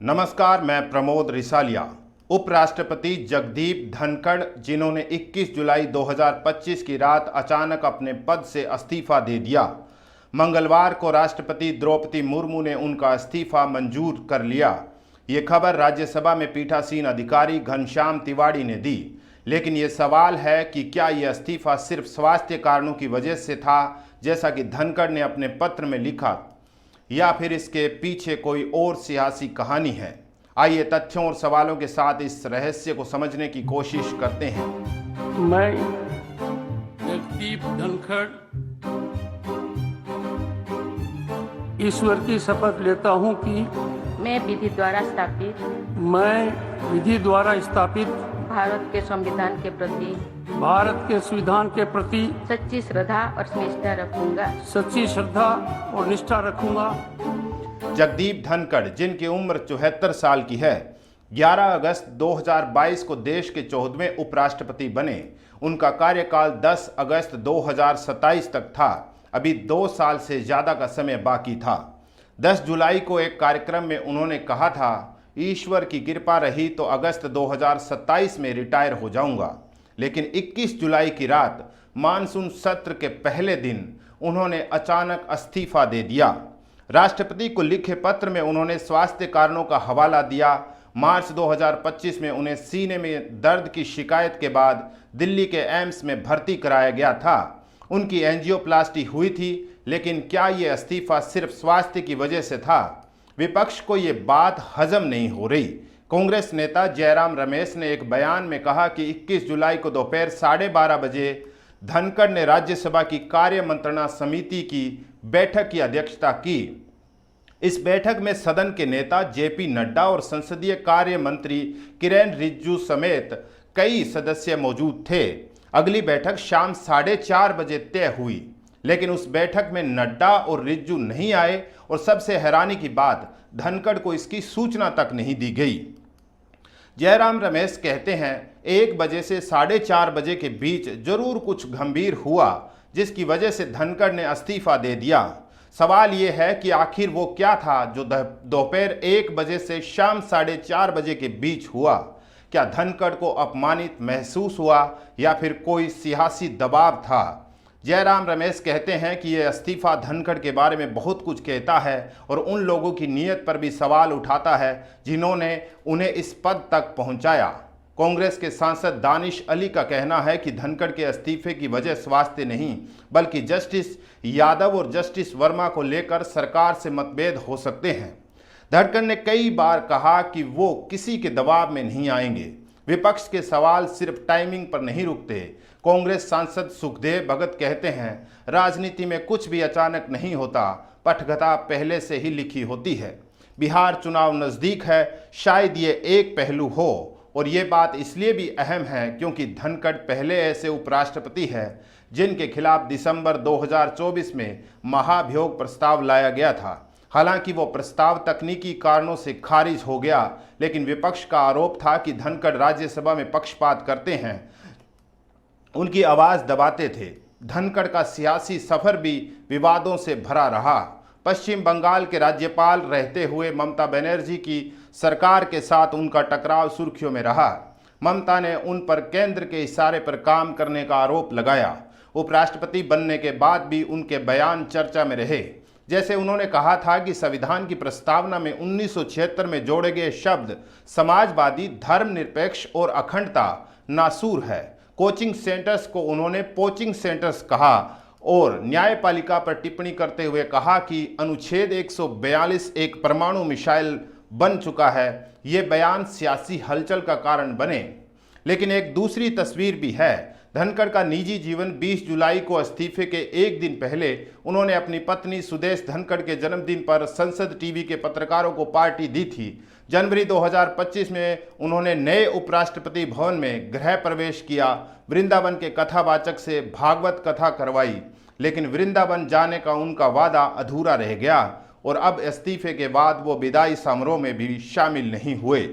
नमस्कार, मैं प्रमोद रिसालिया। उपराष्ट्रपति जगदीप धनखड़, जिन्होंने 21 जुलाई 2025 की रात अचानक अपने पद से इस्तीफा दे दिया। मंगलवार को राष्ट्रपति द्रौपदी मुर्मू ने उनका इस्तीफा मंजूर कर लिया। ये खबर राज्यसभा में पीठासीन अधिकारी घनश्याम तिवाड़ी ने दी। लेकिन ये सवाल है कि क्या यह इस्तीफा सिर्फ स्वास्थ्य कारणों की वजह से था, जैसा कि धनखड़ ने अपने पत्र में लिखा, या फिर इसके पीछे कोई और सियासी कहानी है। आइए तथ्यों और सवालों के साथ इस रहस्य को समझने की कोशिश करते हैं। मैं जगदीप धनखड़ ईश्वर की शपथ लेता हूं कि मैं विधि द्वारा स्थापित भारत के संविधान के प्रति सच्ची श्रद्धा और निष्ठा रखूंगा। जगदीप धनखड़, जिनकी उम्र 74 साल की है, 11 अगस्त 2022 को देश के 14वें उपराष्ट्रपति बने। उनका कार्यकाल 10 अगस्त 2027 तक था। अभी 2 साल से ज़्यादा का समय बाकी था। 10 जुलाई को एक कार्यक्रम में उन्होंने कहा था, ईश्वर की कृपा रही तो अगस्त 2027 में रिटायर हो जाऊंगा। लेकिन 21 जुलाई की रात मानसून सत्र के पहले दिन उन्होंने अचानक इस्तीफा दे दिया। राष्ट्रपति को लिखे पत्र में उन्होंने स्वास्थ्य कारणों का हवाला दिया। मार्च 2025 में उन्हें सीने में दर्द की शिकायत के बाद दिल्ली के एम्स में भर्ती कराया गया था। उनकी एंजियोप्लास्टी हुई थी। लेकिन क्या ये इस्तीफा सिर्फ स्वास्थ्य की वजह से था? विपक्ष को ये बात हजम नहीं हो रही। कांग्रेस नेता जयराम रमेश ने एक बयान में कहा कि 21 जुलाई को दोपहर 12:30 बजे धनखड़ ने राज्यसभा की कार्य मंत्रणा समिति की बैठक की अध्यक्षता की। इस बैठक में सदन के नेता जेपी नड्डा और संसदीय कार्य मंत्री किरेन रिजिजू समेत कई सदस्य मौजूद थे। अगली बैठक शाम 4:30 बजे तय हुई, लेकिन उस बैठक में नड्डा और रिजिजू नहीं आए और सबसे हैरानी की बात, धनखड़ को इसकी सूचना तक नहीं दी गई। जयराम रमेश कहते हैं, 1 बजे से 4:30 बजे के बीच जरूर कुछ गंभीर हुआ, जिसकी वजह से धनखड़ ने इस्तीफा दे दिया। सवाल ये है कि आखिर वो क्या था जो दोपहर 1 बजे से शाम 4:30 बजे के बीच हुआ? क्या धनखड़ को अपमानित महसूस हुआ या फिर कोई सियासी दबाव था? जयराम रमेश कहते हैं कि यह इस्तीफा धनखड़ के बारे में बहुत कुछ कहता है और उन लोगों की नीयत पर भी सवाल उठाता है जिन्होंने उन्हें इस पद तक पहुंचाया। कांग्रेस के सांसद दानिश अली का कहना है कि धनखड़ के इस्तीफे की वजह स्वास्थ्य नहीं, बल्कि जस्टिस यादव और जस्टिस वर्मा को लेकर सरकार से मतभेद हो सकते हैं। धनखड़ ने कई बार कहा कि वो किसी के दबाव में नहीं आएंगे। विपक्ष के सवाल सिर्फ टाइमिंग पर नहीं रुकते। कांग्रेस सांसद सुखदेव भगत कहते हैं, राजनीति में कुछ भी अचानक नहीं होता, पटकथा पहले से ही लिखी होती है। बिहार चुनाव नज़दीक है, शायद ये एक पहलू हो। और ये बात इसलिए भी अहम है क्योंकि धनखड़ पहले ऐसे उपराष्ट्रपति है जिनके खिलाफ दिसंबर 2024 में महाभियोग प्रस्ताव लाया गया था। हालांकि वो प्रस्ताव तकनीकी कारणों से खारिज हो गया, लेकिन विपक्ष का आरोप था कि धनखड़ राज्यसभा में पक्षपात करते हैं, उनकी आवाज़ दबाते थे। धनखड़ का सियासी सफर भी विवादों से भरा रहा। पश्चिम बंगाल के राज्यपाल रहते हुए ममता बनर्जी की सरकार के साथ उनका टकराव सुर्खियों में रहा। ममता ने उन पर केंद्र के इशारे पर काम करने का आरोप लगाया। उपराष्ट्रपति बनने के बाद भी उनके बयान चर्चा में रहे। जैसे उन्होंने कहा था कि संविधान की प्रस्तावना में 1976 में जोड़े गए शब्द समाजवादी, धर्मनिरपेक्ष और अखंडता नासूर है। कोचिंग सेंटर्स को उन्होंने पोचिंग सेंटर्स कहा और न्यायपालिका पर टिप्पणी करते हुए कहा कि अनुच्छेद 142 एक परमाणु मिसाइल बन चुका है। ये बयान सियासी हलचल का कारण बने। लेकिन एक दूसरी तस्वीर भी है। धनखड़ का निजी जीवन 20 जुलाई को इस्तीफे के एक दिन पहले उन्होंने अपनी पत्नी सुदेश धनखड़ के जन्मदिन पर संसद टीवी के पत्रकारों को पार्टी दी थी। जनवरी 2025 में उन्होंने नए उपराष्ट्रपति भवन में गृह प्रवेश किया। वृंदावन के कथावाचक से भागवत कथा करवाई, लेकिन वृंदावन जाने का उनका वादा अधूरा रह गया और अब इस्तीफे के बाद वो विदाई समारोह में भी शामिल नहीं हुए।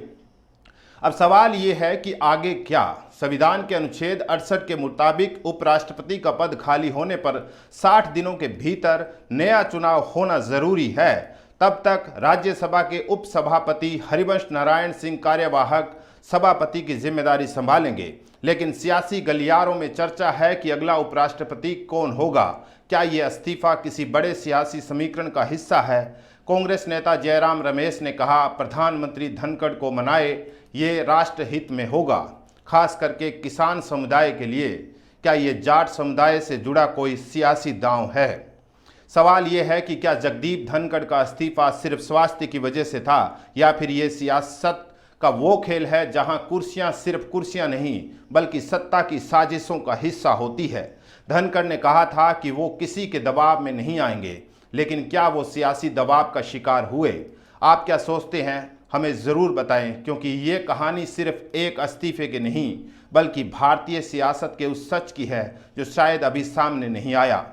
अब सवाल ये है कि आगे क्या? संविधान के अनुच्छेद 68 के मुताबिक उपराष्ट्रपति का पद खाली होने पर 60 दिनों के भीतर नया चुनाव होना जरूरी है। तब तक राज्यसभा के उपसभापति हरिवंश नारायण सिंह कार्यवाहक सभापति की जिम्मेदारी संभालेंगे। लेकिन सियासी गलियारों में चर्चा है कि अगला उपराष्ट्रपति कौन होगा। क्या ये इस्तीफा किसी बड़े सियासी समीकरण का हिस्सा है? कांग्रेस नेता जयराम रमेश ने कहा, प्रधानमंत्री धनखड़ को मनाए, ये राष्ट्र हित में होगा, खास करके किसान समुदाय के लिए। क्या ये जाट समुदाय से जुड़ा कोई सियासी दांव है? सवाल ये है कि क्या जगदीप धनखड़ का इस्तीफा सिर्फ स्वास्थ्य की वजह से था, या फिर ये सियासत का वो खेल है जहां कुर्सियां सिर्फ कुर्सियां नहीं बल्कि सत्ता की साजिशों का हिस्सा होती है। धनखड़ ने कहा था कि वो किसी के दबाव में नहीं आएंगे, लेकिन क्या वो सियासी दबाव का शिकार हुए? आप क्या सोचते हैं? हमें ज़रूर बताएं, क्योंकि ये कहानी सिर्फ एक इस्तीफे की नहीं बल्कि भारतीय सियासत के उस सच की है जो शायद अभी सामने नहीं आया।